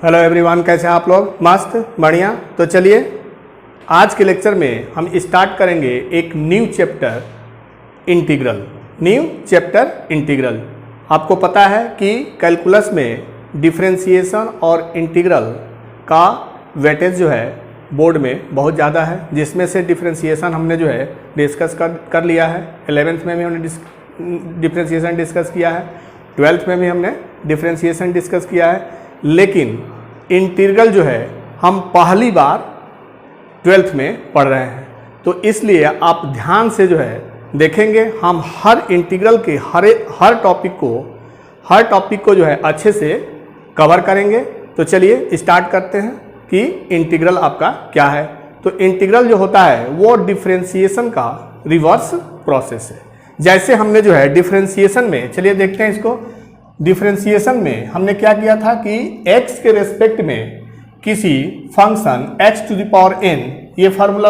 Hello everyone, कैसे हैं आप लोग? मस्त, बढ़िया। तो चलिए आज के लेक्चर में हम स्टार्ट करेंगे एक न्यू चैप्टर इंटीग्रल। आपको पता है कि कैलकुलस में डिफरेंशिएशन और इंटीग्रल का वेटेज जो है बोर्ड में बहुत ज़्यादा है, जिसमें से डिफरेंशिएशन हमने जो है डिस्कस कर लिया है। 11th में भी हमने डिफरेंशिएशन डिस्कस किया है, 12th में भी हमने डिफरेंशिएशन डिस्कस किया है, लेकिन इंटीग्रल जो है हम पहली बार 12th में पढ़ रहे हैं। तो इसलिए आप ध्यान से जो है देखेंगे, हम हर इंटीग्रल के हर टॉपिक को जो है अच्छे से कवर करेंगे। तो चलिए स्टार्ट करते हैं कि इंटीग्रल आपका क्या है। तो इंटीग्रल जो होता है वो डिफरेंशिएशन का रिवर्स प्रोसेस है। जैसे हमने जो है डिफरेंशिएशन में, चलिए देखते हैं इसको। डिफरेंशिएशन में हमने क्या किया था कि x के रेस्पेक्ट में किसी function x to the power n, ये फार्मूला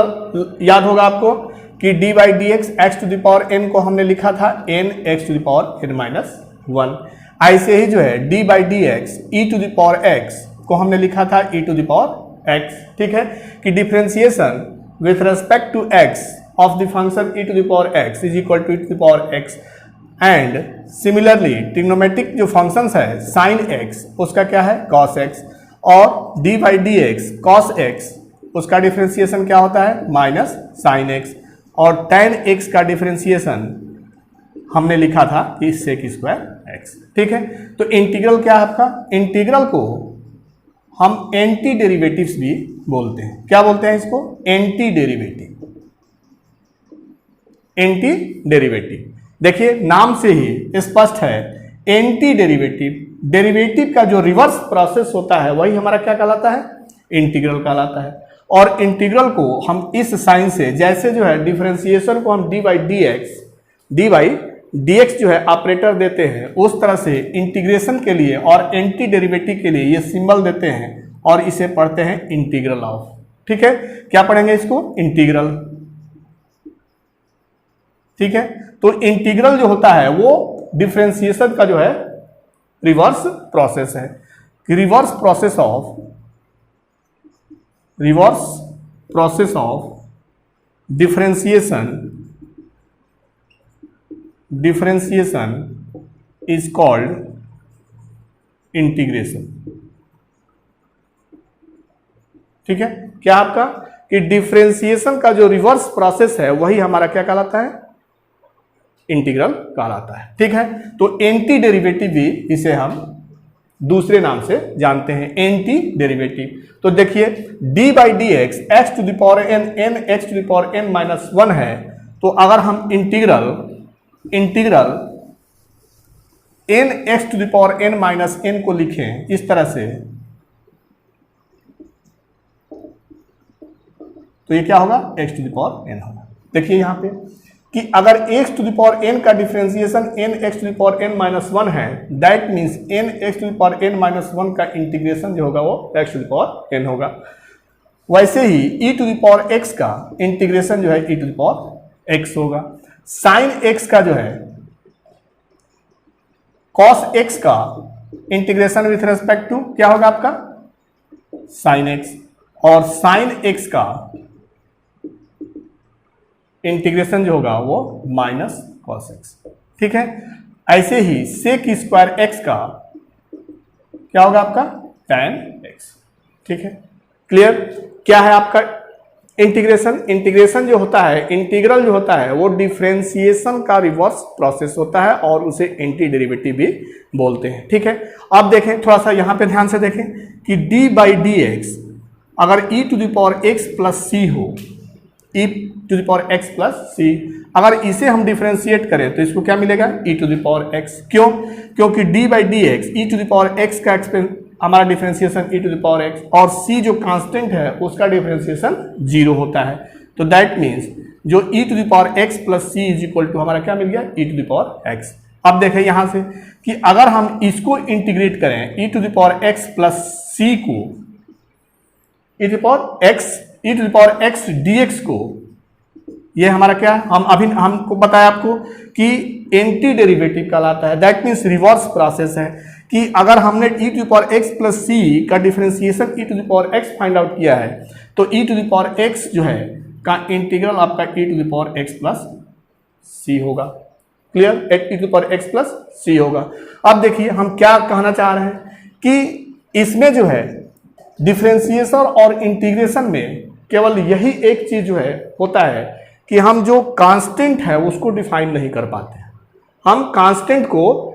याद होगा आपको कि d by d x x to the power n को हमने लिखा था n x to the power n minus 1। ऐसे ही जो है d by d x e to the power x को हमने लिखा था e to the power x। ठीक है कि differentiation with respect to x of the function e to the power x is equal to e to the power x। And similarly trigonometric जो functions है sine x उसका क्या है cos x, और d by d x cos x उसका differentiation क्या होता है माइनस साइन x, और tan x का डिफरेंशिएशन हमने लिखा था कि sec स्क्वायर x। ठीक है, तो इंटीग्रल क्या है आपका? इंटीग्रल को हम एंटी डेरिवेटिव्स भी बोलते हैं। क्या बोलते हैं इसको? Anti derivative. देखिए नाम से ही स्पष्ट है, एंटी डेरिवेटिव का जो रिवर्स प्रोसेस होता है वही हमारा क्या कहलाता है? इंटीग्रल कहलाता है। और इंटीग्रल को हम इस साइन से, जैसे जो है डिफरेंशिएशन को हम डी बाई डी एक्स जो है ऑपरेटर देते हैं, उस तरह से इंटीग्रेशन के लिए और एंटी डेरिवेटिव के लिए ये सिंबल देते हैं और इसे पढ़ते हैं इंटीग्रल ऑफ। ठीक है, क्या पढ़ेंगे इसको? इंटीग्रल। ठीक है, तो इंटीग्रल जो होता है वो डिफरेंशिएशन का जो है रिवर्स प्रोसेस है। Reverse process of differentiation is called integration. ठीक है, क्या आपका कि डिफरेंशिएशन का जो रिवर्स प्रोसेस है वही हमारा क्या कहलाता है? इंटीग्रल कहलाता है। ठीक है, तो एंटी डेरिवेटिव भी इसे हम दूसरे नाम से जानते हैं, एंटी डेरिवेटिव। तो देखिए d by d x x to the power n x to the power n minus 1 है, तो अगर हम integral n x to the power n minus n को लिखें इस तरह से, तो ये क्या होगा? x to the power n होगा। देखिए यहां पे कि अगर x to the power n का differentiation n x to the power n minus 1 है, that means n x to the power n minus 1 का इंटीग्रेशन जो होगा वो x to the power n होगा। वैसे ही e to the power x का इंटीग्रेशन जो है e to the power x होगा। साइन x का जो है cos x का इंटीग्रेशन विथ रेस्पेक्ट टू क्या होगा आपका? साइन x, और साइन x का इंटीग्रेशन जो होगा वो माइनस कॉस एक्स। ठीक है, ऐसे ही सेक स्क्वायर एक्स का क्या होगा आपका? tan x. ठीक है, क्लियर? क्या है आपका इंटीग्रेशन जो होता है, इंटीग्रल जो होता है वो डिफरेंशिएशन का रिवर्स प्रोसेस होता है और उसे एंटी डेरिवेटिव भी बोलते हैं। ठीक है, अब देखें थोड़ा सा यहां पे ध्यान से देखें कि d बाई डी एक्स अगर e to the power x plus c हो, e to the power x plus c, अगर इसे हम डिफरेंशिएट करें तो इसको क्या मिलेगा? e to the power x। क्यों? क्योंकि d by d x e to the power x का हमारा differentiation e to the power x, और c जो कांस्टेंट है उसका डिफरेंशिएशन 0 होता है। तो दैट मीन्स जो e to the power x plus c is equal to हमारा क्या मिल गया? e to the power x। अब देखें यहां से कि अगर हम इसको इंटीग्रेट करें e to the power x plus c को, e to the power x dx को, ये हमारा क्या है? हमको बताया आपको कि एंटी डेरिवेटिव कहलाता है, दैट मीन्स रिवर्स प्रोसेस है। कि अगर हमने e to the power x plus c का differentiation e to the power x find out किया है तो e to the power x जो है का इंटीग्रल आपका e to the power x plus c होगा। Clear, e to the power x plus c होगा। अब देखिए हम क्या कहना चाह रहे हैं कि इसमें जो है डिफरेंशिएशन और इंटीग्रेशन में केवल यही एक चीज जो है होता है कि हम जो कांस्टेंट है उसको डिफाइन नहीं कर पाते हैं। हम कांस्टेंट को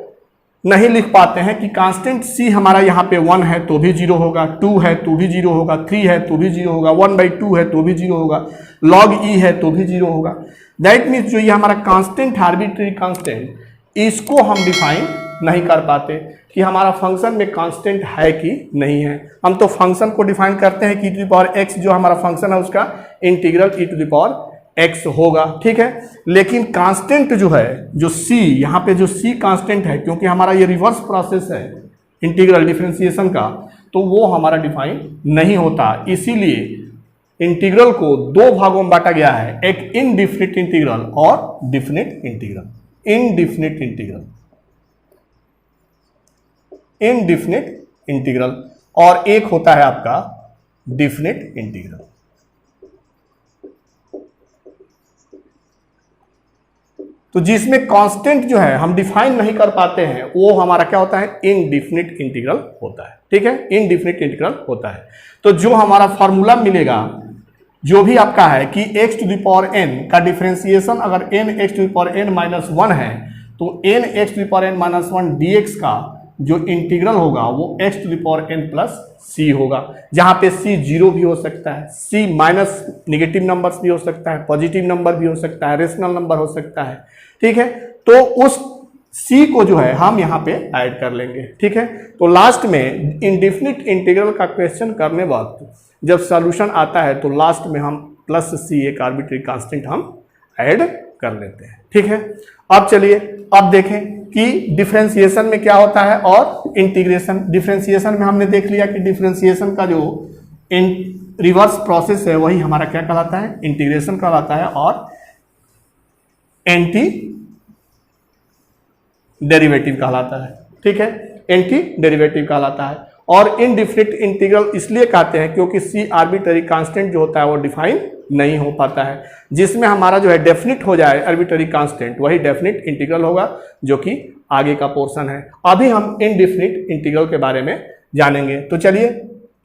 नहीं लिख पाते हैं कि कांस्टेंट c हमारा यहाँ पे 1 है तो भी 0 होगा, 2 है तो भी 0 होगा, 3 है तो भी 0 होगा, 1/2 है तो भी 0 होगा, log e है तो भी 0 होगा। दैट मीन्स जो ये हमारा कांस्टेंट आर्बिट्री कांस्टेंट, इसको हम डिफाइन नहीं कर पाते कि हमारा फंक्शन में कांस्टेंट है कि नहीं है। हम तो फंक्शन को डिफाइन करते हैं कि e to the power x जो हमारा फंक्शन है उसका integral e to the power x होगा, ठीक है। लेकिन कांस्टेंट जो है, जो c, यहाँ पे जो c कांस्टेंट है, क्योंकि हमारा ये रिवर्स प्रोसेस है इंटीग्रल डिफरेंशिएशन का, तो वो हमारा डिफाइन नहीं होता। इसीलिए इंटीग्रल को दो भागों में बांटा गया है, एक इनडिफिनिट इंटीग्रल और definite integral. Indefinite integral, indefinite integral और एक होता है आपका डिफिनिट इंटीग्रल। तो जिसमें कांस्टेंट जो है हम डिफाइन नहीं कर पाते हैं वो हमारा क्या होता है, इनडिफिनिट इंटीग्रल होता है, ठीक है, इनडिफिनिट इंटीग्रल होता है। तो जो हमारा फॉर्मूला मिलेगा जो भी आपका है कि x to the power n का डिफरेंशिएशन अगर n x to the power n minus 1 है तो n x to the power n minus 1 dx का जो इंटीग्रल होगा वो x to the power n plus c होगा, जहां पे c 0 भी हो सकता है, c माइनस नेगेटिव नंबर्स भी हो सकता है, पॉजिटिव नंबर भी हो सकता है, रेशनल नंबर हो सकता है, ठीक है। तो उस c को जो है हम यहाँ पे ऐड कर लेंगे, ठीक है। तो लास्ट में इंडिफिनिट इंटीग्रल का क्वेश्चन करने वक्त जब सॉल्यूशन आता है तो लास्ट में हम प्लस c एक आर्बिट्री कांस्टेंट हम ऐड कर लेते हैं, ठीक है। अब चलिए अब देखें कि डिफरेंशिएशन में क्या होता है और इंटीग्रेशन। डिफरेंशिएशन में हमने देख लिया कि डिफरेंशिएशन का जो रिवर्स प्रोसेस है वही हमारा क्या कहलाता है, इंटीग्रेशन कहलाता है, और एंटी डेरिवेटिव कहलाता है, ठीक है, एंटी डेरिवेटिव कहलाता है। और इनडिफिनिट इंटीग्रल इसलिए कहते हैं क्योंकि c आर्बिट्ररी कांस्टेंट जो होता है वो डिफाइन नहीं हो पाता है। जिसमें हमारा जो है डेफिनिट हो जाए आर्बिट्ररी कांस्टेंट वही डेफिनिट इंटीग्रल होगा, जो कि आगे का पोर्शन है। अभी हम इनडिफिनिट इंटीग्रल के बारे में जानेंगे। तो चलिए,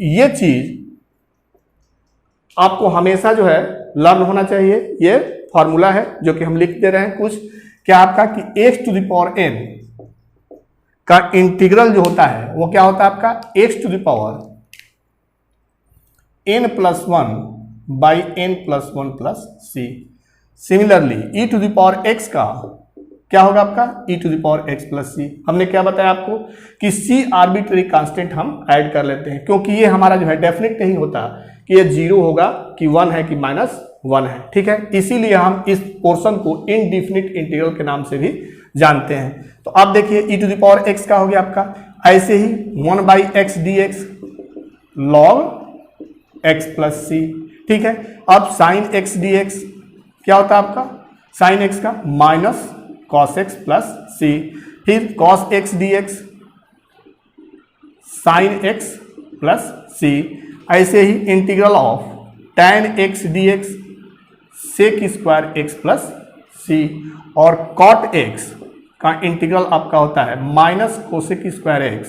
ये चीज आपको हमेशा जो है लर्न होना चाहिए। ये फॉर्मूला है जो कि हम लिख दे रहे हैं कुछ, क्या आपका कि x to the power n का इंटीग्रल जो होता है वो क्या होता है आपका x to the power n plus 1 by n plus 1 plus c। Similarly e to the power x का क्या होगा आपका e to the power x plus c। हमने क्या बताया आपको कि c आर्बिट्ररी कांस्टेंट हम ऐड कर लेते हैं, क्योंकि ये हमारा जो है डेफिनेट नहीं होता कि ये 0 होगा कि 1 है कि माइनस 1 है, ठीक है। इसीलिए हम इस पोर्शन को इनडिफिनिट इंटीग्रल के नाम से भी जानते हैं। तो आप देखिए e to the power x का हो गया आपका, ऐसे ही 1/x dx log x plus c, ठीक है। अब साइन x dx क्या होता है आपका, साइन x का minus cos x plus c, फिर cos x dx sine x plus c, ऐसे ही integral of tan x dx sec square x plus c, और कॉट x का इंटीग्रल आपका होता है minus cosec square x,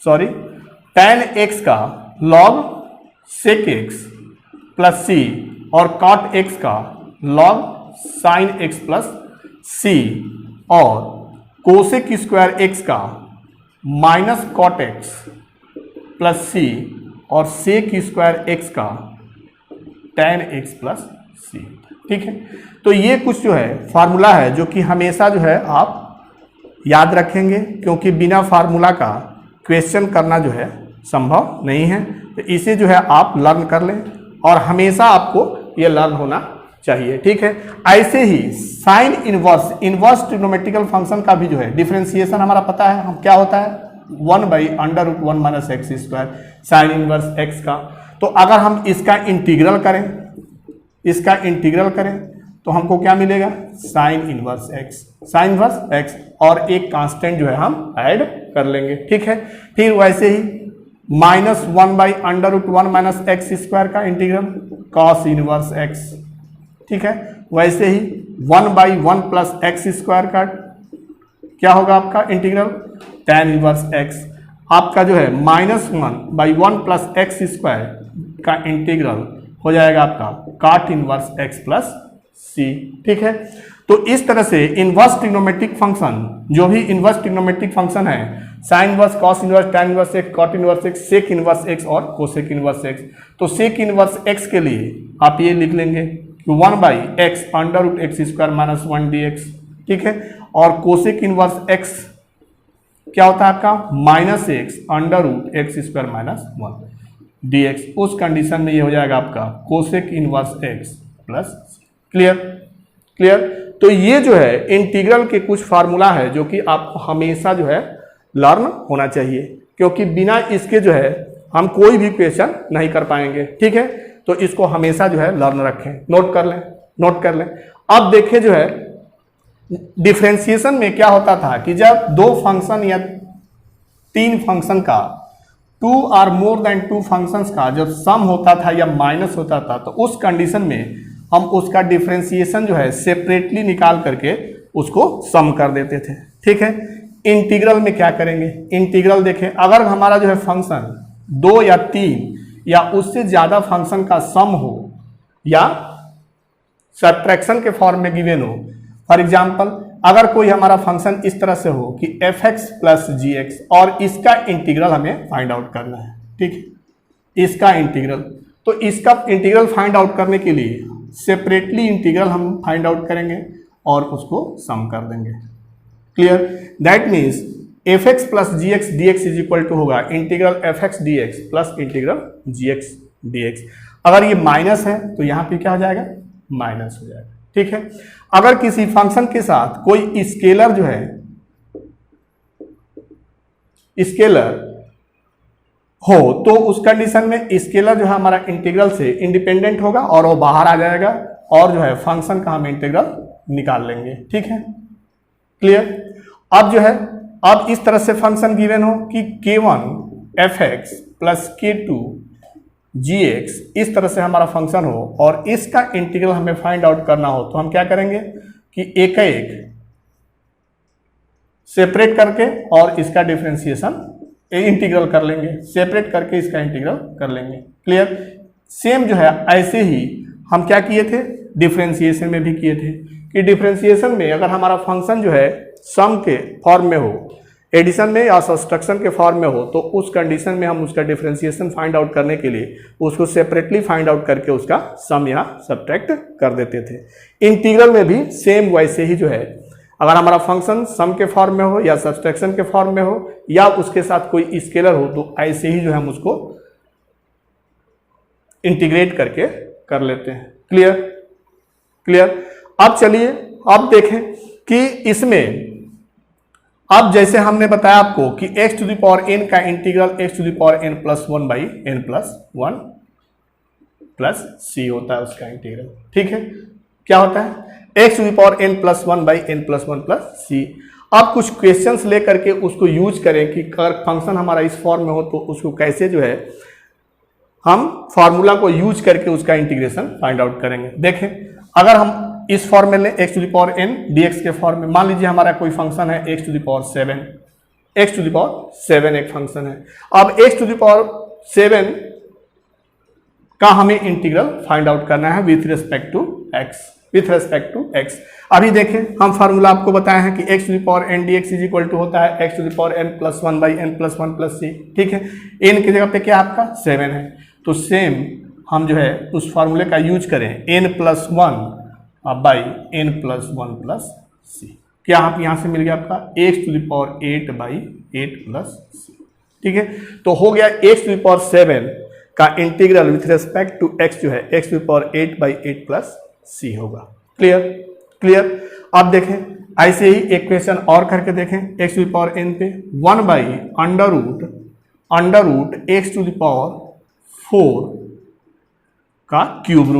sorry tan x का log sec x plus c, और cot x का log sine x plus c, और cosec square x का minus cot x plus c, और सेक स्क्वायर x का tan x प्लस c, ठीक है। तो ये कुछ जो है फार्मूला है जो कि हमेशा जो है आप याद रखेंगे, क्योंकि बिना फार्मूला का क्वेश्चन करना जो है संभव नहीं है। तो इसे जो है आप लर्न कर लें और हमेशा आपको ये लर्न होना चाहिए, ठीक है। ऐसे ही साइन इनवर्स ट्रिग्नोमेट्रिकल फंक्शन का भी जो है डिफरेंशिएशन हमारा पता है, हम क्या होता है 1/√1 minus x square sine inverse x का। तो अगर हम इसका इंटीग्रल करें तो हमको क्या मिलेगा, sine inverse x, sine inverse x, और एक कांस्टेंट जो है हम ऐड कर लेंगे, ठीक है। फिर वैसे ही -1/√1 माइनस एक्स स्क्वायर का इंटीग्रल कॉस इनवर्स एक्स, ठीक है। वैसे ही 1/1 प्लस एक्स स्क्वायर का क्या होगा आपका इंटीग्रल, tan इनवर्स एक्स। आपका जो है -1/1 प्लस एक्स स्क्वायर का इंटीग्रल हो जाएगा आपका cot इनवर्स एक्स प्लस सी, ठीक है। तो इस तरह से इनवर्स ट्रिग्नोमेट्रिक फंक्शन, जो भी इनवर्स ट्रिग्नोमेट्रिक फंक्शन है, sine inverse, cos inverse, tan inverse x, cot inverse x, sec inverse x और कोसेक इनवर्स एक्स। तो सेक इनवर्स एक्स के लिए आप ये लिख लेंगे कि 1/x √x² माइनस 1 dx, ठीक है। और कोसेक इनवर्स एक्स क्या होता है आपका, -x √x² माइनस 1 dx। उस कंडीशन में ये हो जाएगा आपका cosec inverse x plus, clear clear. तो ये जो है इंटीग्रल के कुछ फार्मूला है जो कि आपको हमेशा जो है लर्न होना चाहिए, क्योंकि बिना इसके जो है हम कोई भी क्वेश्चन नहीं कर पाएंगे, ठीक है। तो इसको हमेशा जो है लर्न रखें, नोट कर लें, नोट कर लें। अब देखें जो है डिफरेंशिएशन में क्या होता था कि जब दो फंक्शन या तीन फंक्शन का, 2 और मोर देन 2 फंक्शंस का जब सम होता था या माइनस होता था, तो उस कंडीशन में हम उसका डिफरेंशिएशन जो है सेपरेटली निकाल करके उसको सम कर देते थे, ठीक है। इंटीग्रल में क्या करेंगे, इंटीग्रल देखें, अगर हमारा जो है फंक्शन 2 या 3 या उससे ज्यादा फंक्शन का सम हो या सब्ट्रैक्शन के फॉर्म में गिवन हो, फॉर एग्जाम्पल अगर कोई हमारा फंक्शन इस तरह से हो कि fx प्लस gx और इसका इंटीग्रल हमें फाइंड आउट करना है, ठीक है, इसका इंटीग्रल। तो इसका इंटीग्रल फाइंड आउट करने के लिए सेपरेटली इंटीग्रल हम फाइंड आउट करेंगे और उसको सम कर देंगे, clear. That means fx plus gx dx is equal to होगा integral fx dx plus integral gx dx। अगर ये माइनस है तो यहाँ पे क्या हो जाएगा, माइनस हो जाएगा, ठीक है। अगर किसी फंक्शन के साथ कोई स्केलर जो है, स्केलर हो, तो उस कंडीशन में स्केलर जो है हमारा इंटीग्रल से इंडिपेंडेंट होगा और वो बाहर आ जाएगा और जो है फंक्शन का हम इंटीग्रल निकाल लेंगे, ठीक है, क्लियर। अब जो है, अब इस तरह से फंक्शन गिवन हो कि k1 fx plus k2 gx, इस तरह से हमारा फंक्शन हो और इसका इंटीग्रल हमें फाइंड आउट करना हो, तो हम क्या करेंगे कि एक सेपरेट करके और इसका डिफरेंशिएशन इंटीग्रल कर लेंगे, सेपरेट करके इसका इंटीग्रल कर लेंगे, क्लियर। सेम जो है ऐसे ही हम क्या किए थे, डिफरेंशिएशन में भी किए थे कि डिफरेंशिएशन में अगर हमारा फंक्शन जो है सम के फॉर्म में हो, एडिशन में या सब्ट्रैक्शन के फॉर्म में हो, तो उस कंडीशन में हम उसका डिफरेंशिएशन फाइंड आउट करने के लिए उसको सेपरेटली फाइंड आउट करके उसका सम या सब्ट्रैक्ट कर देते थे। इंटीग्रल में भी सेम वैसे ही जो है, अगर हमारा फंक्शन सम के फॉर्म में हो या सब्ट्रैक्शन के फॉर्म में हो या उसके साथ कोई स्केलर हो, तो ऐसे ही जो है हम उसको इंटीग्रेट करके कर लेते हैं, क्लियर क्लियर। अब चलिए अब देखें कि इसमें, अब जैसे हमने बताया आपको कि x⁴n का integral x⁴n plus 1/n plus 1 plus c होता है उसका इंटीग्रल, ठीक है। क्या होता है, x⁴n plus 1/n plus 1 plus c। अब कुछ क्वेश्चंस लेकर के उसको यूज करें कि फंक्शन हमारा इस फॉर्म में हो तो उसको कैसे जो है हम फार्मूला को यूज करके उसका इंटीग्रेशन फाइंड आउट करेंगे। देखें, अगर हम इस फॉर्म में लें x⁴n dx के फॉर्म में, मान लीजिए हमारा कोई फंक्शन है x⁴7 एक फंक्शन है। अब x⁴7 का हमें इंटीग्रल फाइंड आउट करना है विथ रिस्पेक्ट टू x। अभी देखें, हम फार्मूला आपको बताया है कि x⁴n dx is equal to होता है x⁴n plus 1/n plus 1 plus c, ठीक है। n की जगह पे क्या आपका 7 है, तो सेम हम जो है उस फार्मूले का यूज करें n+1/n प्लस 1 प्लस c। क्या आप यहाँ से मिल गया आपका x⁸8/8 प्लस c, ठीक है। तो हो गया x⁴7 का इंटीग्रल विथ रिस्पेक्ट टू x जो है x⁸8/8 प्लस c होगा, क्लियर क्लियर। अब देखें, ऐसे ही एक क्वेश्चन और करके देखें, x⁴n पे 1/√x⁴ का क्यूब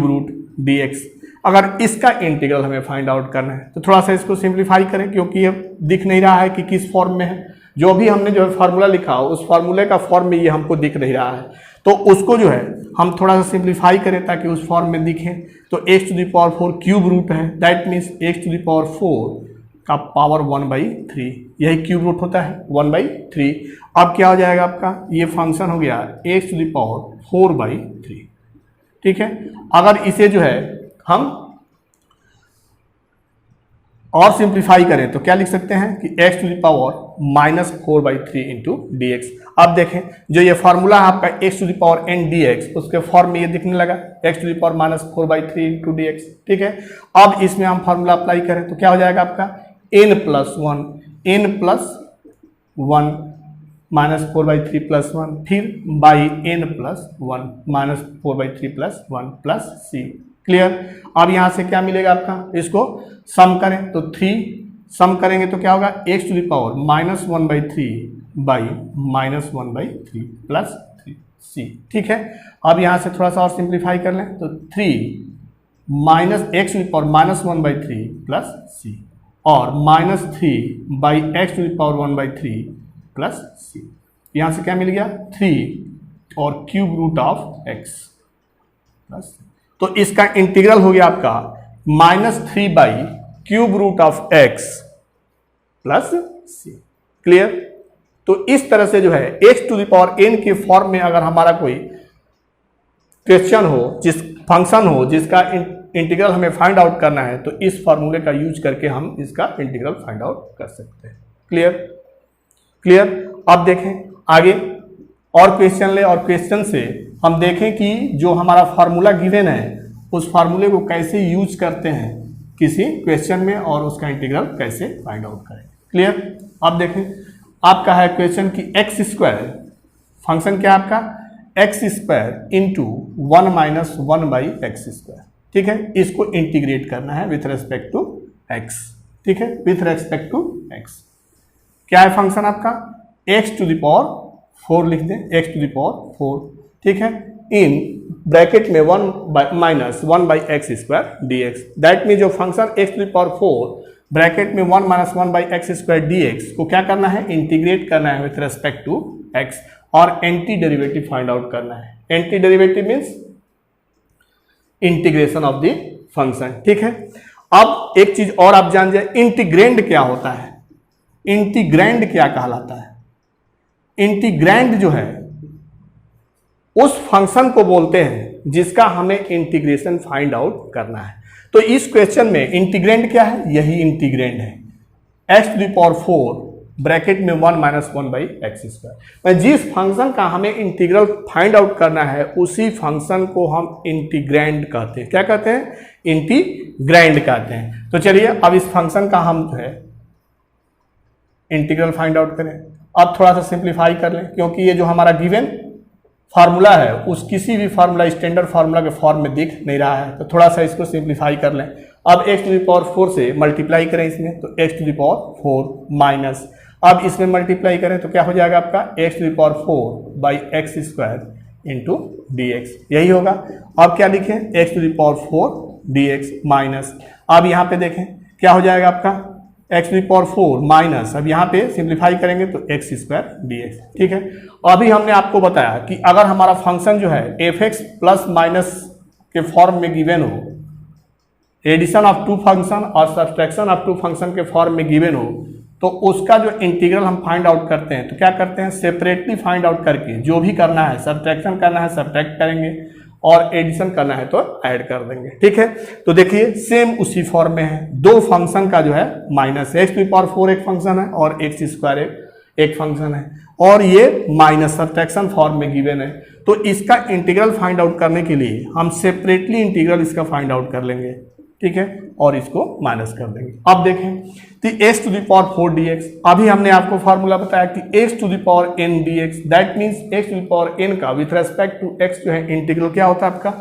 रूट dx। अगर इसका इंटीग्रल हमें फाइंड आउट करना है तो थोड़ा सा इसको सिंप्लीफाई करें, क्योंकि ये दिख नहीं रहा है कि किस फॉर्म में है। जो भी हमने जो है फार्मूला लिखा उस फार्मूले का फॉर्म में ये हमको दिख नहीं रहा है, तो उसको जो है हम थोड़ा सा सिंप्लीफाई करें ताकि उस फॉर्म में दिखे। तो x⁴ क्यूब रूट है, दैट मीन्स x⁴ का पावर 1/3, यही क्यूब रूट होता है 1/3। अब क्या हो जाएगा आपका, ये फंक्शन हो गया x⁴/3, ठीक है। अगर इसे जो है हम और सिंप्लीफाई करें तो क्या लिख सकते हैं कि x⁻⁻⁴/3 इंटू dx। अब देखें जो ये फार्मूला है आपका x⁴n dx, उसके फॉर्म में ये दिखने लगा x⁻⁻⁴/3 इंटू dx, ठीक है। अब इसमें हम फार्मूला अप्लाई करें तो क्या हो जाएगा आपका n+1 -4/3+1 फिर by n+1 -4/3+1 plus c। Clear. अब यहां से क्या मिलेगा आपका, इसको सम करें तो 3 सम करेंगे तो क्या होगा x⁻⁻⁻⁻³ प्लस 3c, ठीक है। अब यहां से थोड़ा सा और सिंप्लीफाई कर लें तो 3 -x⁻⁻⁻⁻³ प्लस c और -3/x⁻⁻⁻³ प्लस c। यहां से क्या मिल गया 3 और cube root of x plus, तो इसका इंटीग्रल हो गया आपका -3/क्यूब root of x plus c। Clear. तो इस तरह से जो है x⁴n के फॉर्म में अगर हमारा कोई क्वेश्चन हो, जिस फंक्शन हो जिसका इंटीग्रल हमें फाइंड आउट करना है, तो इस फॉर्मूले का यूज करके हम इसका इंटीग्रल फाइंड आउट कर सकते हैं। क्लियर। क्लियर। अब देखें आगे और क्वेश्चन ले, और क्वेश्चन से हम देखें कि जो हमारा फार्मूला गिवन है उस फार्मूले को कैसे यूज करते हैं किसी क्वेश्चन में और उसका इंटीग्रल कैसे फाइंड आउट करें। क्लियर। अब देखें आपका है क्वेश्चन की x², फंक्शन क्या है आपका x² इंटू 1 - 1/x², ठीक है। इसको इंटीग्रेट करना है विथ रेस्पेक्ट टू x, ठीक है, विथ रेस्पेक्ट टू x। क्या है फंक्शन आपका x⁴ लिख दें, x⁴, ठीक है, इन ब्रैकेट में 1 - 1/x² dx। दैट मीन जो फंक्शन x⁴ ब्रैकेट में 1 - 1/x² dx को क्या करना है, इंटीग्रेट करना है विथ रेस्पेक्ट टू x और एंटी डेरिवेटिव फाइंड आउट करना है। Anti derivative means integration of the function, ठीक है। अब एक चीज और आप जान जाए, इंटीग्रैंड क्या होता है, इंटीग्रैंड क्या कहलाता है। इंटीग्रैंड जो है उस फंक्शन को बोलते हैं जिसका हमें इंटीग्रेशन फाइंड आउट करना है। तो इस क्वेश्चन में इंटीग्रैंड क्या है, यही इंटीग्रैंड है x⁴ ब्रैकेट में 1 - 1/x²। जिस फंक्शन का हमें इंटीग्रल फाइंड आउट करना है उसी फंक्शन को हम इंटीग्रैंड कहते हैं। क्या कहते हैं, इंटीग्रैंड कहते हैं। तो चलिए अब इस फंक्शन का हम जो है इंटीग्रल फाइंड आउट करें। अब थोड़ा सा सिंप्लीफाई कर लें, क्योंकि ये जो हमारा गिवन फार्मूला है उस किसी भी फार्मूला स्टैंडर्ड फार्मूला के फॉर्म में दिख नहीं रहा है, तो थोड़ा सा इसको सिंप्लीफाई कर लें। अब x⁴ से मल्टीप्लाई करें इसमें तो x⁴ माइनस, अब इसमें मल्टीप्लाई करें तो क्या हो जाएगा आपका x⁴/x² इंटू dx, यही होगा। अब क्या लिखें x⁴ dx माइनस, अब यहाँ पे देखें क्या हो जाएगा आपका x⁴ माइनस, अब यहाँ पे सिंप्लीफाई करेंगे तो x² dx, ठीक है। अभी हमने आपको बताया कि अगर हमारा फंक्शन जो है f(x) प्लस माइनस के फॉर्म में गिवन हो, एडिशन ऑफ टू फंक्शन और सब्सट्रैक्शन ऑफ टू फंक्शन के फॉर्म में गिवन हो, तो उसका जो इंटीग्रल हम फाइंड आउट करते हैं तो क्या करते हैं, सेपरेटली फाइंड आउट करके जो भी करना है, सब्ट्रैक्शन करना है सब्ट्रैक्ट करेंगे और एडिशन करना है तो ऐड कर देंगे, ठीक है। तो देखिए सेम उसी फॉर्म में है, दो फंक्शन का जो है माइनस x⁴ एक फंक्शन है और x² एक फंक्शन है, और ये माइनस सब्ट्रैक्शन फॉर्म में गिवन है। तो इसका इंटीग्रल फाइंड आउट करने के लिए हम सेपरेटली इंटीग्रल इसका फाइंड आउट कर लेंगे, ठीक है, और इसको माइनस कर देंगे। अब देखें तो x⁴ dx, अभी हमने आपको फॉर्मूला बताया कि x⁴n dx, that means x⁴n का विथ रेस्पेक्ट टू x जो है इंटीग्रल क्या होता है आपका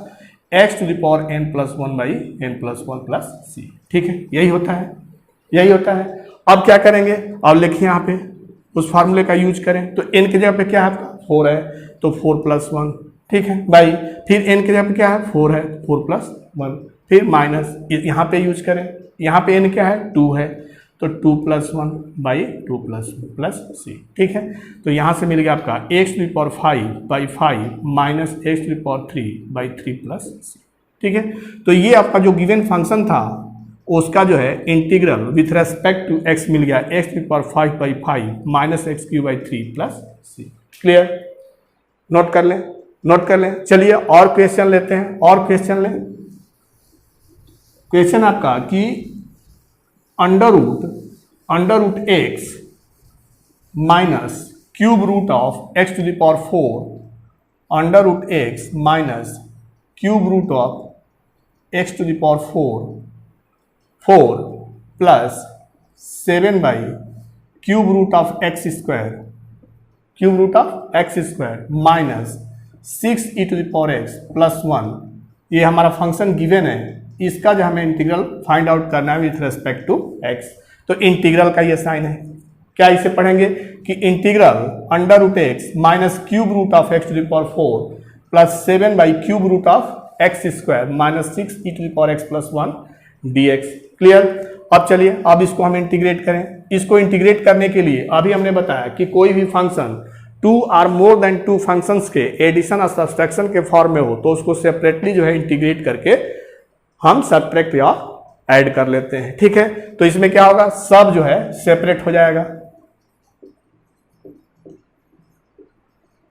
x⁴n + 1/n+1 प्लस c, ठीक है, यही होता है, यही होता है। अब क्या करेंगे, अब लिखिए यहाँ पे उस फार्मूले का यूज करें तो n की जगह पे क्या है आपका 4 है, तो 4 + 1 ठीक है बाई, फिर n के जगह पे क्या है 4 है, 4 प्लस 1, फिर माइनस यहाँ पे यूज करें, यहाँ पे n क्या है 2 है, तो 2 प्लस 1 बाई 2 प्लस c, ठीक है। तो यहाँ से मिल गया आपका x to the power 5 by 5 minus x to the power 3 by 3 plus c, ठीक है। तो ये आपका जो गिवन फंक्शन था उसका जो है integral with respect to x मिल गया x to the power 5 by 5 minus x cube by 3 plus c। Clear, note कर लें। चलिए और क्वेश्चन लेते हैं, और क्वेश्चन लें। क्वेश्चन आपका कि under root x minus cube root of x to the power 4, under root x minus cube root of x to the power 4 plus 7 by cube root of x square minus 6 e to the power x plus 1, ये हमारा function given है, इसका जो हमें integral find out करना है with respect to x। तो integral का ये साइन है, क्या इसे पढ़ेंगे कि integral under root x minus cube root of x to the power 4 plus 7 by cube root of x square minus 6 e to the power x plus 1 dx। Clear. अब चलिए अब इसको हम इंटीग्रेट करें। इसको इंटीग्रेट करने के लिए अभी हमने बताया कि कोई भी फंक्शन 2 और मोर देन 2 फंक्शंस के एडिशन और सब्सट्रैक्शन के फॉर्म में हो तो उसको सेपरेटली जो है इंटीग्रेट करके हम सब्ट्रैक्ट या ऐड कर लेते हैं, ठीक है। तो इसमें क्या होगा, सब जो है सेपरेट हो जाएगा,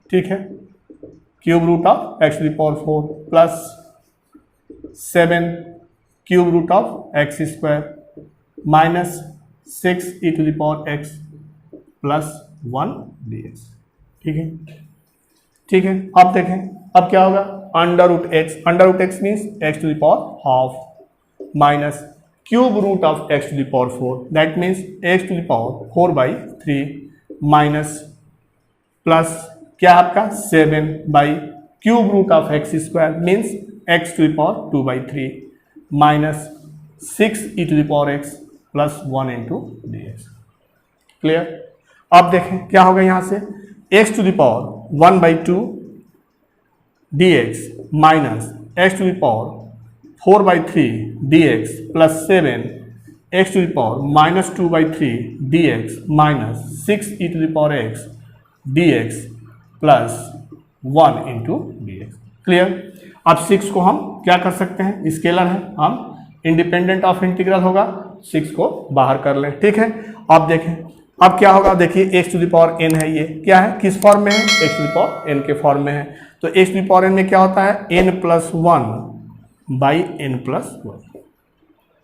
ठीक है। Cube root of x to the power 4 plus 7 cube root of x square minus 6 e to the power x plus 1 dx, ठीक है। अब देखें अब क्या होगा, under root x means x to the power half minus cube root of x to the power 4 that means x to the power 4 by 3 minus plus क्या आपका 7 by cube root of x square means x to the power 2 by 3 minus 6 e to the power x plus 1 into dx। Clear. अब देखें क्या होगा, यहाँ से x to the power 1 by 2 dx minus x to the power 4 by 3 dx plus 7 x to the power minus 2 by 3 dx minus 6 e to the power x dx plus 1 into dx। Clear. अब 6 को हम क्या कर सकते हैं, scalar है, हम independent of integral होगा, 6 को बाहर कर लें, ठीक है। अब देखें अब क्या होगा, देखिए x to the power n है, ये क्या है, किस फॉर्म में है, x to the power n के फॉर्म में है। तो x to the power n में क्या होता है, n plus 1 by n plus 1।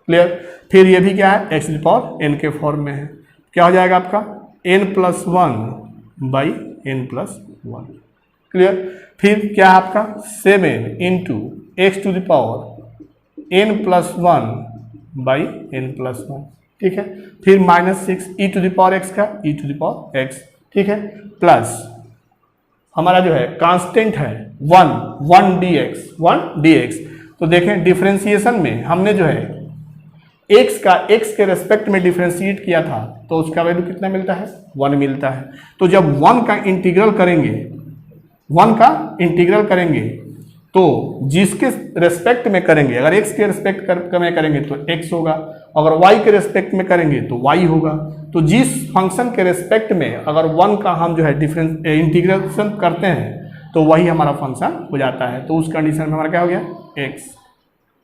Clear. फिर ये भी क्या है, x to the power n के फॉर्म में है, क्या हो जाएगा आपका n plus 1 by n plus 1। Clear. फिर क्या है आपका 7 into x to the power n plus 1 by n plus 1, ठीक है। फिर minus 6 e to the power x का e to the power x, ठीक है, प्लस हमारा जो है कांस्टेंट है 1 dx। तो देखें डिफरेंशिएशन में हमने जो है x का x के रेस्पेक्ट में डिफरेंशिएट किया था तो उसका वैल्यू कितना मिलता है, 1 मिलता है। तो जब 1 का इंटीग्रल करेंगे तो जिसके रेस्पेक्ट में करेंगे, अगर x के रेस्पेक्ट में करेंगे तो x होगा, अगर y के रेस्पेक्ट में करेंगे तो y होगा। तो जिस फंक्शन के रेस्पेक्ट में अगर 1 का हम जो है इंटीग्रेशन करते हैं तो वही हमारा फंक्शन हो जाता है। तो उस कंडीशन में हमारा क्या हो गया, x।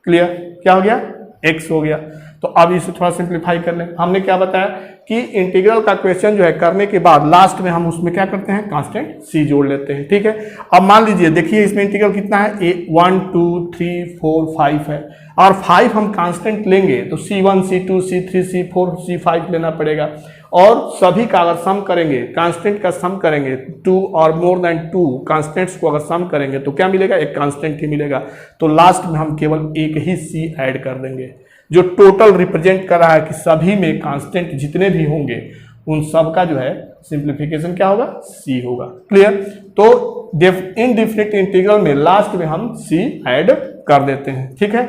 क्लियर। क्या हो गया, x हो गया। तो अब इसे थोड़ा सिंप्लीफाई कर लें। हमने क्या बताया कि इंटीग्रल का क्वेश्चन जो है करने के बाद लास्ट में हम उसमें क्या करते हैं, कांस्टेंट c जोड़ लेते हैं, ठीक है। अब मान लीजिए देखिए इसमें इंटीग्रल कितना है, 1 2 3 4 5 है, और 5 हम कांस्टेंट लेंगे तो c1 c2 c3 c4 c5 लेना पड़ेगा। और सभी का अगर सम करेंगे, कांस्टेंट का सम करेंगे, 2 और मोर देन 2 कांस्टेंट्स को अगर सम करेंगे तो क्या मिलेगा, एक कांस्टेंट ही मिलेगा। तो लास्ट में हम केवल एक ही c ऐड कर देंगे जो टोटल रिप्रेजेंट कर रहा है कि सभी में कांस्टेंट जितने भी होंगे उन सब का जो है सिंप्लीफिकेशन क्या होगा, c होगा। क्लियर। तो इनडेफिनिट इंटीग्रल में लास्ट में हम c ऐड कर देते हैं, ठीक है।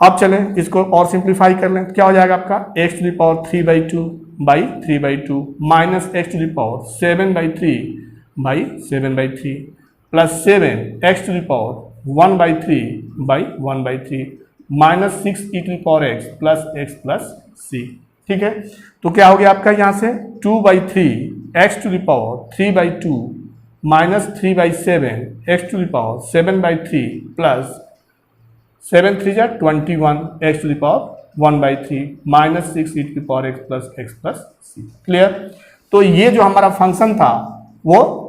अब चलें इसको और सिंप्लीफाई कर लें। क्या हो जाएगा आपका x to the power 3 by 2 by 3 by 2 minus x to the power 7 by 3 by 7 by 3 plus 7x⁻1/3 minus 6e⁻x plus x plus c। ठीक है, तो क्या हो गया आपका यहाँ से 2/3x⁻3/2 minus 3/7x⁻7/3 plus 7×3 = 21x⁻1/3 minus 6e⁻x plus x plus c। Clear. तो ये जो हमारा फंक्शन था वो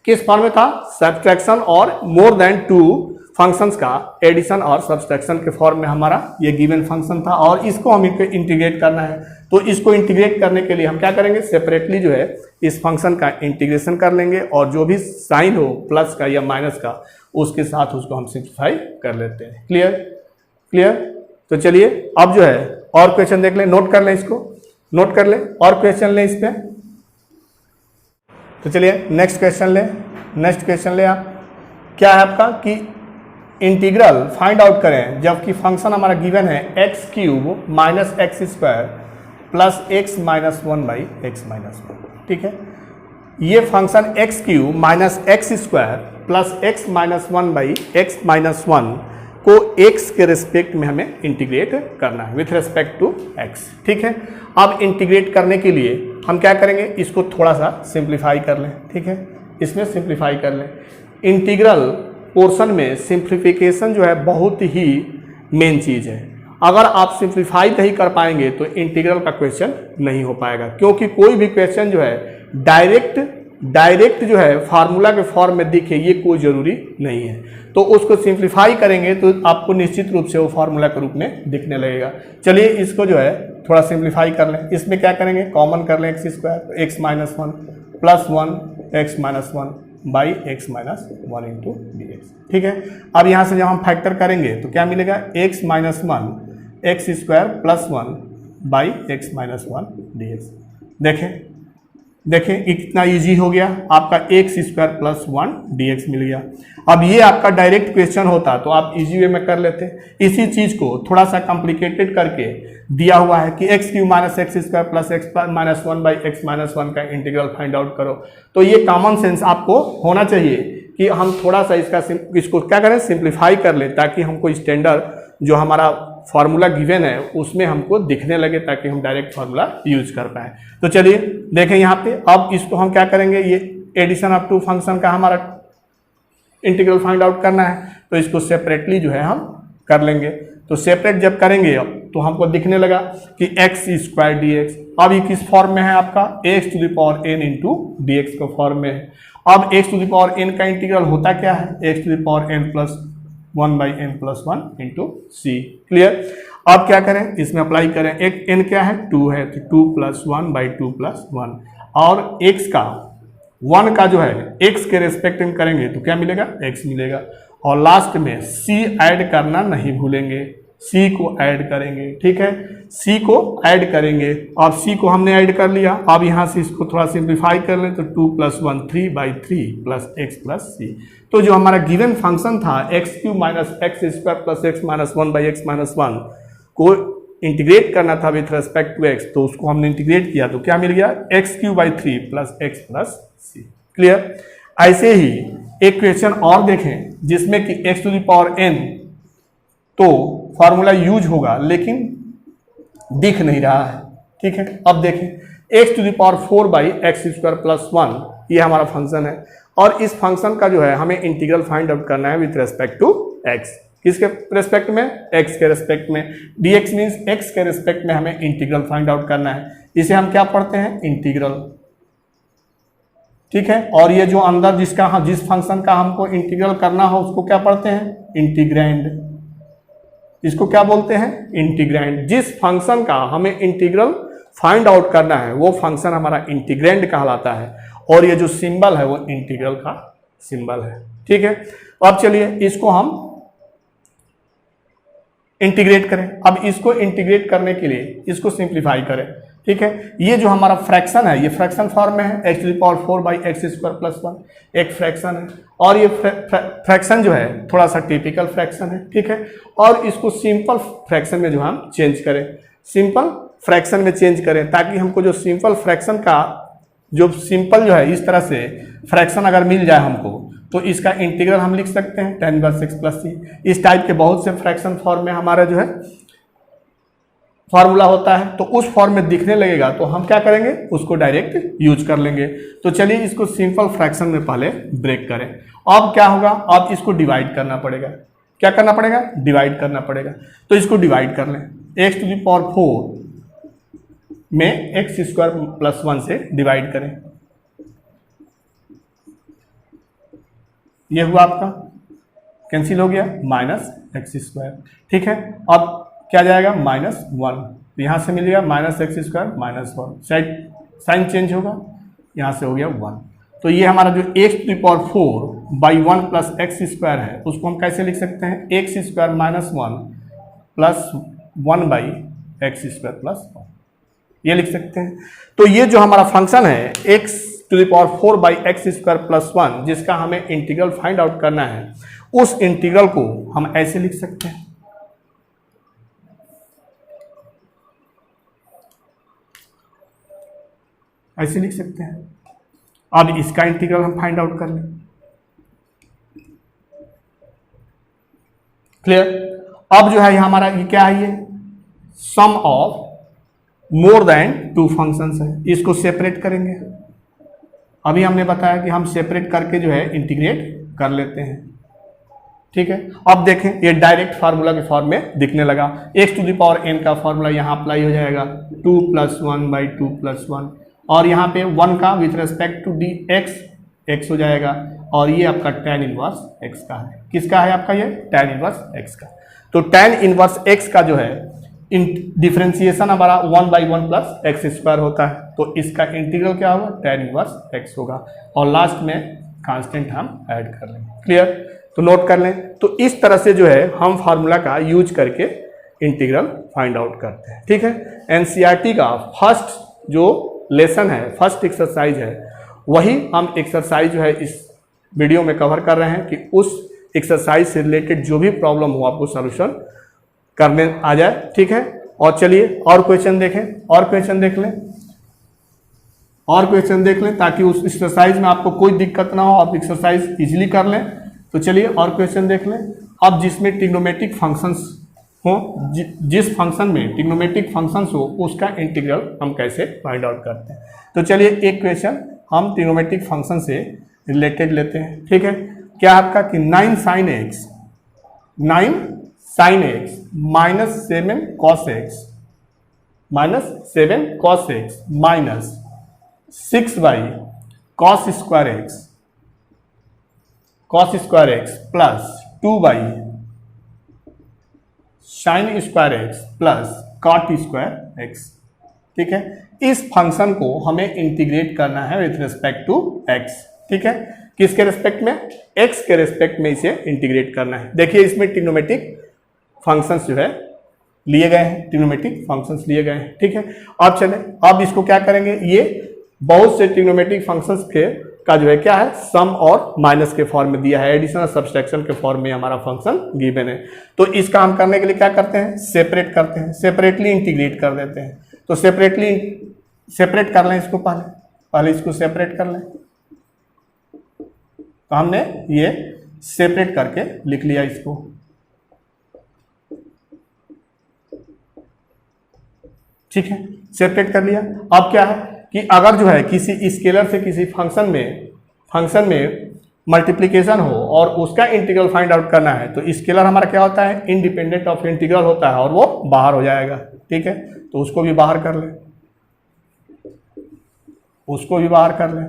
किस फॉर्म में था? सब्ट्रैक्शन और मोर देन टू फंक्शंस का एडिशन और सब्ट्रैक्शन के फॉर्म में हमारा ये गिवन फंक्शन था, और इसको हम इंटीग्रेट करना है। तो इसको इंटीग्रेट करने के लिए हम क्या करेंगे? सेपरेटली जो है इस फंक्शन का इंटीग्रेशन कर लेंगे, और जो भी साइन हो प्लस का या माइनस का उसके साथ उसको हम सिंप्लीफाई कर लेते हैं। Clear clear. तो चलिए अब जो है और क्वेश्चन देख लें, नोट कर लें, इसको नोट कर लें और क्वेश्चन लें इस पे। तो चलिए नेक्स्ट क्वेश्चन ले आप। क्या है आपका कि इंटीग्रल फाइंड आउट करें जबकि फंक्शन हमारा गिवन है x³ minus x² plus x minus 1/x-1। ठीक है, ये function x³ minus x² plus x minus 1/x-1 को x के रिस्पेक्ट में हमें इंटीग्रेट करना है विथ रिस्पेक्ट टू x। ठीक है, अब इंटीग्रेट करने के लिए हम क्या करेंगे? इसको थोड़ा सा सिंप्लीफाई कर लें। ठीक है, इसमें सिंप्लीफाई कर लें। इंटीग्रल पोर्शन में सिंप्लीफिकेशन जो है बहुत ही मेन चीज़ है। अगर आप सिंप्लीफाई नहीं कर पाएंगे तो इंटीग्रल का क्वेश्चन नहीं हो पाएगा, क्योंकि कोई भी क्वेश्चन जो है डायरेक्ट जो है फार्मूला के फॉर्म में दिखे ये कोई ज़रूरी नहीं है। तो उसको सिंप्लीफाई करेंगे तो आपको निश्चित रूप से वो फार्मूला के रूप में दिखने लगेगा। चलिए इसको जो है थोड़ा सिंप्लीफाई कर लें। इसमें क्या करेंगे? कॉमन कर लें x² x minus 1 plus 1x-1/x-1 into dx। ठीक है, अब यहाँ से जब हम फैक्टर करेंगे तो क्या मिलेगा? x minus 1 x² plus 1/x-1 dx। देखें इतना इजी हो गया, आपका x² प्लस 1 dx मिल गया। अब ये आपका डायरेक्ट क्वेश्चन होता तो आप इजी वे में कर लेते। इसी चीज़ को थोड़ा सा कॉम्प्लिकेटेड करके दिया हुआ है कि x³ minus x² plus x minus 1/x-1 का इंटीग्रल फाइंड आउट करो। तो ये कॉमन सेंस आपको होना चाहिए कि हम थोड़ा सा इसको क्या करें? सिंप्लीफाई कर लें, ताकि हमको स्टैंडर्ड जो हमारा फार्मूला गिवन है उसमें हमको दिखने लगे, ताकि हम डायरेक्ट फार्मूला यूज कर पाए। तो चलिए देखें यहाँ पे, अब इसको हम क्या करेंगे? ये एडिशन ऑफ टू फंक्शन का हमारा इंटीग्रल फाइंड आउट करना है, तो इसको सेपरेटली जो है हम कर लेंगे। तो सेपरेट जब करेंगे तो हमको दिखने लगा कि x² dx। अब ये किस फॉर्म में है? आपका x⁴n इंटू dx के फॉर्म में है। अब x⁴n का इंटीग्रल होता क्या है? x⁴n plus 1/n+1 into c। Clear. अब क्या करें? इसमें अप्लाई करें। एक n क्या है? 2 है, तो 2 + 1/2+1, और x का 1 का जो है x के रेस्पेक्ट में करेंगे तो क्या मिलेगा? x मिलेगा। और लास्ट में c ऐड करना नहीं भूलेंगे, c को ऐड करेंगे। ठीक है, c को ऐड करेंगे। अब c को हमने ऐड कर लिया। अब यहाँ से इसको थोड़ा सिंप्लीफाई कर लें तो 2 + 1 3/3 प्लस x प्लस c। तो जो हमारा गिवन फंक्शन था x³ minus x² plus x minus 1/x-1 को इंटीग्रेट करना था विथ रेस्पेक्ट टू x, तो उसको हमने इंटीग्रेट किया तो क्या मिल गया? x³ plus x plus c। Clear. ऐसे ही एक क्वेश्चन और देखें जिसमें कि x⁴n तो फार्मूला यूज होगा लेकिन दिख नहीं रहा है। ठीक है, अब देखें x⁴/x² प्लस 1 ये हमारा फंक्शन है, और इस फंक्शन का जो है हमें इंटीग्रल फाइंड आउट करना है विथ रेस्पेक्ट टू x। किसके रेस्पेक्ट में? x के रेस्पेक्ट में। dx मीन्स x के रेस्पेक्ट में हमें इंटीग्रल फाइंड आउट करना है। इसे हम क्या पढ़ते हैं? इंटीग्रल। ठीक है, और ये जो अंदर जिस फंक्शन का हमको इंटीग्रल करना हो उसको क्या पढ़ते हैं? इंटीग्रैंड। इसको क्या बोलते हैं? इंटीग्रैंड। जिस फंक्शन का हमें इंटीग्रल फाइंड आउट करना है वो फंक्शन हमारा इंटीग्रैंड कहलाता है, और ये जो सिंबल है वो इंटीग्रल का सिंबल है। ठीक है, अब चलिए इसको हम इंटीग्रेट करें। अब इसको इंटीग्रेट करने के लिए इसको सिंप्लीफाई करें। ठीक है, ये जो हमारा फ्रैक्शन है ये फ्रैक्शन फॉर्म में है, x⁴/x² प्लस 1 एक फ्रैक्शन है, और ये फ्रैक्शन जो है थोड़ा सा टिपिकल फ्रैक्शन है। ठीक है, और इसको सिंपल फ्रैक्शन में जो हम चेंज करें, सिंपल फ्रैक्शन में चेंज करें, ताकि हमको जो सिंपल फ्रैक्शन का जो सिंपल जो है इस तरह से फ्रैक्शन अगर मिल जाए हमको तो इसका इंटीग्रल हम लिख सकते हैं tan इनवर्स x प्लस सी। इस टाइप के बहुत से फ्रैक्शन फॉर्म में हमारा जो है फॉर्मूला होता है, तो उस फॉर्म में दिखने लगेगा तो हम क्या करेंगे, उसको डायरेक्ट यूज कर लेंगे। तो चलिए इसको सिंपल फ्रैक्शन में पहले ब्रेक करें। अब क्या होगा, अब इसको डिवाइड करना पड़ेगा। क्या करना पड़ेगा, डिवाइड करना पड़ेगा। तो इसको डिवाइड कर लें, x टू द पावर 4 में x स्क्वायर प्लस 1 से डिवाइड करें। ये हुआ आपका, कैंसिल हो गया, माइनस एक्स स्क्वायर। ठीक है, अब क्या जाएगा, -1, तो यहाँ से मिलेगा -x स्क्वायर -1, साइन चेंज होगा, यहाँ से हो गया 1। तो ये हमारा जो x to the power 4 by 1 plus x square है, उसको हम कैसे लिख सकते हैं, x square -1 plus 1 by x square plus 1, ये लिख सकते हैं। तो ये जो हमारा फंक्शन है x to the power 4 by x square plus 1, जिसका हमें इंटीग्रल फाइंड आउट करना है, उस इंटीग्रल को हम ऐसे लिख सकते हैं, ऐसे लिख सकते हैं। अब इसका इंटीग्रल हम फाइंड आउट कर लें। क्लियर। अब जो है हमारा ये क्या है, ये सम ऑफ मोर देन 2 फंक्शंस है, इसको सेपरेट करेंगे। अभी हमने बताया कि हम सेपरेट करके जो है इंटीग्रेट कर लेते हैं। ठीक है, अब देखें ये डायरेक्ट फार्मूला के फॉर्म में दिखने लगा। x to the power n का फार्मूला यहाँ अप्लाई हो जाएगा, 2 + 1 बाई 2 + 1, और यहाँ पे 1 का with respect to dx x हो जाएगा, और ये आपका tan इनवर्स x का है। किसका है आपका, ये tan इनवर्स x का। तो tan इनवर्स x का जो है डिफरेंशिएशन हमारा 1/1 प्लस एक्स स्क्वायर होता है, तो इसका इंटीग्रल क्या होगा, tan इनवर्स x होगा, और लास्ट में कांस्टेंट हम ऐड कर लेंगे। क्लियर, तो नोट कर लें। तो इस तरह से जो है हम फार्मूला का यूज करके इंटीग्रल फाइंड आउट करते हैं। ठीक है, एनसीईआरटी का फर्स्ट जो लेसन है, फर्स्ट एक्सरसाइज है, वही हम एक्सरसाइज जो है इस वीडियो में कवर कर रहे हैं कि उस एक्सरसाइज से रिलेटेड जो भी प्रॉब्लम हो आपको सॉल्यूशन करने आ जाए। ठीक है, और चलिए और क्वेश्चन देखें, और क्वेश्चन देख लें, और क्वेश्चन देख लें, ताकि उस एक्सरसाइज में आपको कोई दिक्कत ना हो, आप एक्सरसाइज इजीली कर लें। तो चलिए और क्वेश्चन देख लें। अब जिसमें ट्रिग्नोमेट्रिक फंक्शंस हो, जिस फंक्शन में ट्रिग्नोमेट्रिक फंक्शंस हो, उसका इंटीग्रल हम कैसे फाइंड आउट करते हैं। तो चलिए एक क्वेश्चन हम ट्रिग्नोमेट्रिक फंक्शन से रिलेटेड लेते हैं। ठीक है, क्या आपका कि 9 sin x minus 7 cos x minus 6 by cos square x plus 2 by sin square x plus cot square x। ठीक है, इस फंक्शन को हमें इंटीग्रेट करना है विथ रिस्पेक्ट टू x। ठीक है, किसके रेस्पेक्ट में, x के रेस्पेक्ट में इसे इंटीग्रेट करना है। देखिए इसमें ट्रिग्नोमेट्रिक फंक्शंस जो है लिए गए हैं, ट्रिग्नोमेट्रिक फंक्शंस लिए गए हैं। ठीक है, अब चले, अब इसको क्या करेंगे, ये बहुत से ट्रिग्नोमेट्रिक फंक्शंस के का जो है क्या है, सम और माइनस के फॉर्म में दिया है, एडिशन और सब्सट्रैक्शन के फॉर्म में हमारा फंक्शन गिवन है। तो इसका हम करने के लिए क्या करते हैं, सेपरेट करते हैं, सेपरेटली इंटीग्रेट कर देते हैं। तो सेपरेट कर लें इसको, पहले इसको सेपरेट कर लें। तो हमने ये सेपरेट करके लिख लिया इसको। ठीक है, सेपरेट कर लिया। अब क्या है कि अगर जो है किसी स्केलर से किसी फंक्शन में मल्टीप्लिकेशन हो और उसका इंटीग्रल फाइंड आउट करना है, तो स्केलर हमारा क्या होता है, इंडिपेंडेंट ऑफ इंटीग्रल होता है, और वो बाहर हो जाएगा। ठीक है, तो उसको भी बाहर कर लें, उसको भी बाहर कर लें।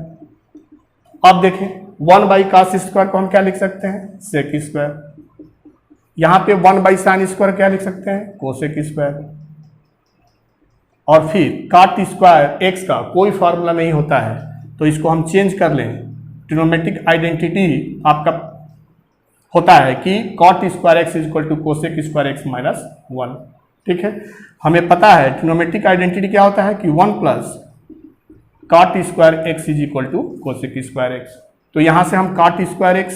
अब देखें 1 बाई cos स्क्वायर को हम क्या लिख सकते हैं, सेक स्क्वायर। यहाँ पे 1 बाई साइन स्क्वायर क्या लिख सकते हैं, कोसेक स्क्वायर। और फिर काट स्क्वायर x का कोई फार्मूला नहीं होता है, तो इसको हम चेंज कर लें। ट्रिग्नोमेट्रिक आइडेंटिटी आपका होता है कि cot square x equal to cosec square x minus 1। ठीक है, हमें पता है ट्रिग्नोमेट्रिक आइडेंटिटी क्या होता है कि 1 plus cot square x is equal to cosec square x। तो यहाँ से हम कॉट स्क्वायर x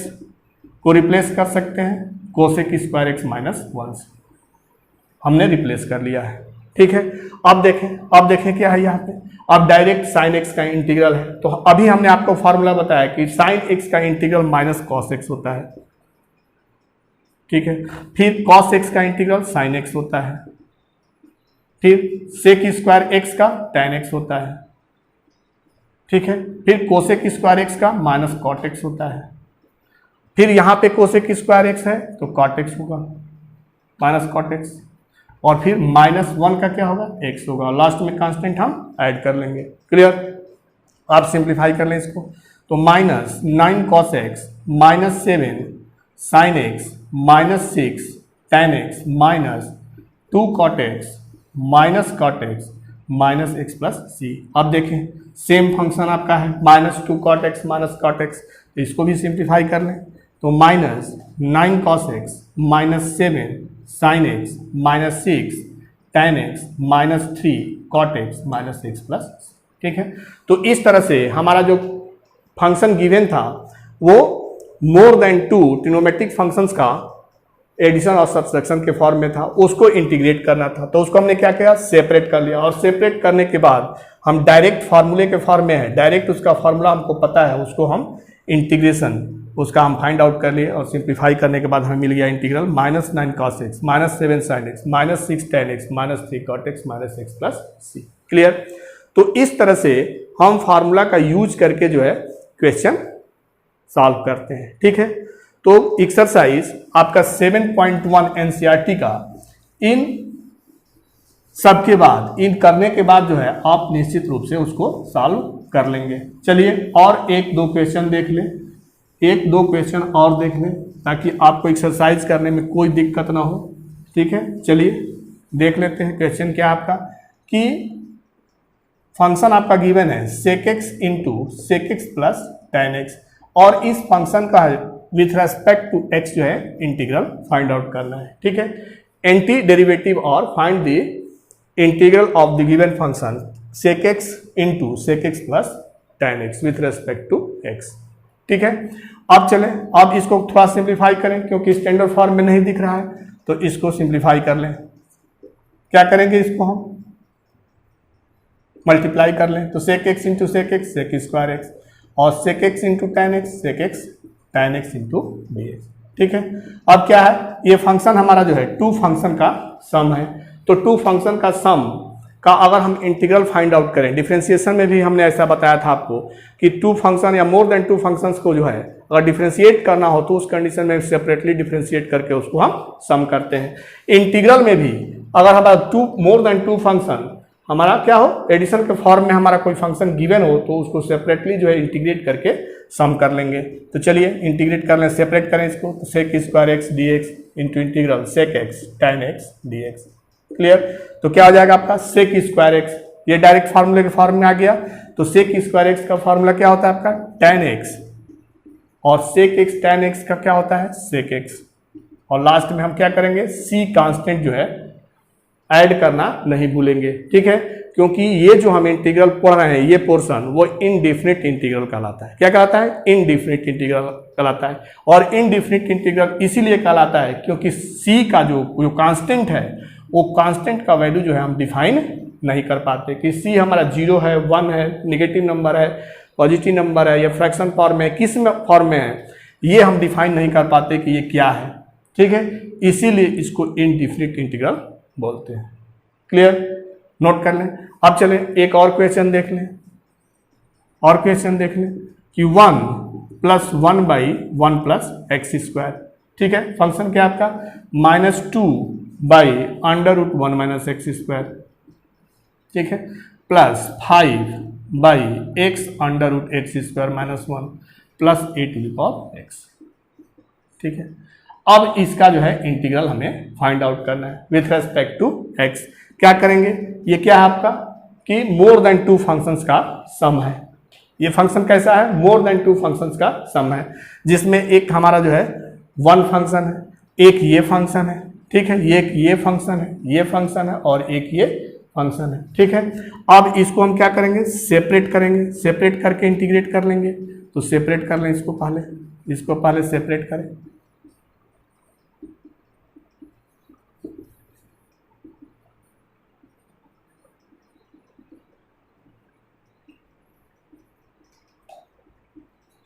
को रिप्लेस कर सकते हैं कोसेक स्क्वायर x माइनस 1 से, हमने रिप्लेस कर लिया है। ठीक है। अब देखें क्या है यहाँ पे, अब डायरेक्ट साइन एक्स का इंटीग्रल है। तो अभी हमने आपको फॉर्मूला बताया कि साइन एक्स का इंटीग्रल माइनस कॉस एक्स होता है, ठीक है। फिर कॉस एक्स का इंटीग्रल साइन एक्स होता है, फिर सेक स्क्वायर एक्स का टेन एक्स होता है, ठीक है। फिर कोसेक स्क्वायर एक्स का माइनस कॉट एक्स होता है, फिर यहां पे कोसेक स्क्वायर एक्स है तो कॉट एक्स होगा माइनस कॉट एक्स, और फिर -1 का क्या होगा, एक्स होगा, और लास्ट में कांस्टेंट हम ऐड कर लेंगे। क्लियर। आप सिंप्लीफाई कर लें इसको, तो -9 cos x -7 sin x -6 tan x -2 cot x cot x -x plus c. अब देखें सेम फंक्शन आपका है -2 cot x cot x, तो इसको भी सिंप्लीफाई कर लें, तो -9 cos x -7 sin x -6 tan x -3 cot x -x plus, ठीक है। तो इस तरह से हमारा जो फंक्शन गिवन था वो मोर देन 2 ट्रिग्नोमेट्रिक फंक्शंस का एडिशन और सब्सट्रैक्शन के फॉर्म में था, उसको इंटीग्रेट करना था। तो उसको हमने क्या किया, सेपरेट कर लिया, और सेपरेट करने के बाद हम डायरेक्ट फार्मूले के फॉर्म में है, डायरेक्ट उसका फार्मूला हमको पता है, उसको हम इंटीग्रेशन उसका हम फाइंड आउट कर लिए, और सिंप्लीफाई करने के बाद हमें मिल गया integral -9 cos x -7 sin x -6 tan x -3 cot x -x plus सी। क्लियर। तो इस तरह से हम फार्मूला का यूज करके जो है क्वेश्चन सॉल्व करते हैं, ठीक है। तो एक्सरसाइज आपका 7.1 एनसीईआरटी का इन सबके बाद, इन करने के बाद जो है आप निश्चित रूप से उसको सॉल्व कर लेंगे। चलिए और एक दो क्वेश्चन देख लें, एक दो क्वेश्चन और देख लें ताकि आपको एक्सरसाइज करने में कोई दिक्कत ना हो, ठीक है। चलिए देख लेते हैं क्वेश्चन क्या आपका, कि फंक्शन आपका गिवन है sec x into sec x plus tan x, और इस फंक्शन का विथ रेस्पेक्ट टू x जो है इंटीग्रल फाइंड आउट करना है, ठीक है। एंटी डेरिवेटिव और find the integral of the given function sec x into sec x plus tan x with respect to x, ठीक है। अब चलें, अब इसको थोड़ा सिंप्लीफाई करें क्योंकि स्टैंडर्ड फॉर्म में नहीं दिख रहा है, तो इसको सिंप्लीफाई कर लें। क्या करेंगे, इसको हम मल्टीप्लाई कर लें, तो sec x into sec x sec square x, और sec x into tan x sec x tan x into dx, ठीक है। अब क्या है, ये फंक्शन हमारा जो है टू फंक्शन का सम है, तो टू फंक्शन का सम का अगर हम इंटीग्रल फाइंड आउट करें, डिफरेंशिएशन में भी हमने ऐसा बताया था आपको कि टू फंक्शन या मोर देन टू फंक्शंस को जो है अगर डिफरेंशिएट करना हो तो उस कंडीशन में सेपरेटली डिफरेंशिएट करके उसको हम सम करते हैं। इंटीग्रल में भी अगर हमारा मोर देन टू फंक्शन हमारा क्या हो, एडिशन के फॉर्म में हमारा कोई फंक्शन गिवन हो तो उसको सेपरेटली जो है इंटीग्रेट करके सम कर लेंगे। तो चलिए इंटीग्रेट कर लें, सेपरेट करें इसको, तो sec square x D x into integral sec x tan x dx। Clear. तो क्या हो जाएगा आपका sec स्क्वायर एक्स, ये डायरेक्ट फार्मूले के फॉर्म में आ गया, तो sec स्क्वायर एक्स का फॉर्मूला क्या होता है आपका tan x, और sec x tan x का क्या होता है sec x, और लास्ट में हम क्या करेंगे, c कांस्टेंट जो है ऐड करना नहीं भूलेंगे, ठीक है। क्योंकि ये जो हम इंटीग्रल पढ़ रहे हैं ये पोर्शन वो इनडेफिनिट इंटीग्रल कहलाता है। क्या कहलाता है, इनडेफिनिट इंटीग्रल कहलाता है, और इनडेफिनिट इंटीग्रल इसीलिए कहलाता है क्योंकि c का जो कांस्टेंट है वो कांस्टेंट का वैल्यू जो है हम डिफाइन नहीं कर पाते कि c हमारा 0 है, 1 है, नेगेटिव नंबर है, पॉजिटिव नंबर है, या फ्रैक्शन फॉर्म में, किस फॉर्म में है, ये हम डिफाइन नहीं कर पाते कि ये क्या है, ठीक है। इसीलिए इसको इनडेफिनिट इंटीग्रल बोलते हैं। क्लियर, नोट कर लें। अब चलें एक और क्वेश्चन देख लें, और क्वेश्चन देख लें कि 1 + 1/1 + x स्क्वायर, ठीक है। फंक्शन क्या आपका -2/√1 - x स्क्वायर, ठीक है, plus 5/x √x square -1 plus a⁴x, ठीक है। अब इसका जो है इंटीग्रल हमें फाइंड आउट करना है विथ रेस्पेक्ट टू x। क्या करेंगे, ये क्या है आपका कि मोर देन टू फंक्शंस का सम है। ये फंक्शन कैसा है, मोर देन टू फंक्शंस का सम है, जिसमें एक हमारा जो है वन फंक्शन है, एक ये फंक्शन है, ठीक है, ये फंक्शन है, ये फंक्शन है, और एक ये फंक्शन है, ठीक है। अब इसको हम क्या करेंगे, सेपरेट करेंगे, सेपरेट करके इंटीग्रेट कर लेंगे। तो सेपरेट कर लें इसको पहले सेपरेट करें,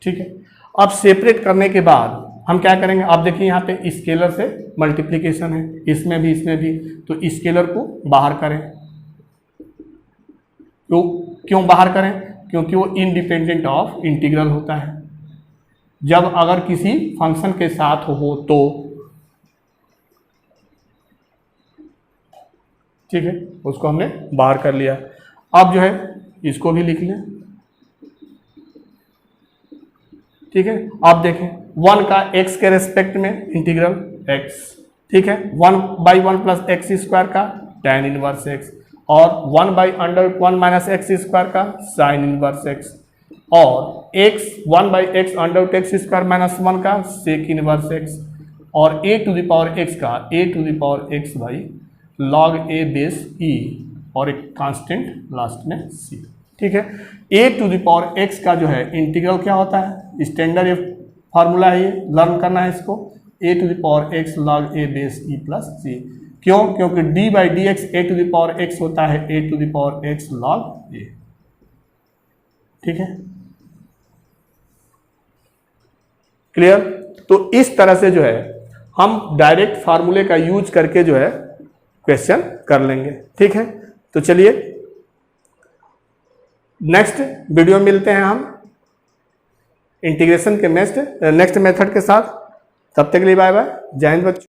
ठीक है। अब सेपरेट करने के बाद हम क्या करेंगे, आप देखिए यहाँ पे स्केलर से मल्टीप्लिकेशन है, इसमें भी, तो स्केलर को बाहर करें। क्यों बाहर करें? क्योंकि वो इंडिपेंडेंट ऑफ इंटीग्रल होता है। जब अगर किसी फंक्शन के साथ हो तो, ठीक है, उसको हमने बाहर कर लिया। अब जो है इसको भी लिख लें, ठीक है। आप देखें 1 का x के रेस्पेक्ट में इंटीग्रल x, ठीक है, 1/1 प्लस एक्स स्क्वायर का tan इनवर्स x, और 1/√1 माइनस एक्स स्क्वायर का sin इनवर्स x, और x 1/x √x square minus 1 का sec इनवर्स x, और a to the power x का a to the power x by log a base e, और एक constant last में c, ठीक है। a to the power x का जो है इंटीग्रल क्या होता है, स्टैंडर्ड फार्मूला है, ये लर्न करना है इसको, a to the power x log a base e plus c। क्यों? क्योंकि d by d x a to the power x होता है a to the power x log a, ठीक है, क्लियर। तो इस तरह से जो है हम डायरेक्ट फार्मूले का यूज करके जो है क्वेश्चन कर लेंगे, ठीक है। तो चलिए नेक्स्ट वीडियो में मिलते हैं हम इंटीग्रेशन के नेक्स्ट मेथड के साथ। तब तक के लिए बाय बाय, जय हिंद बच्चों।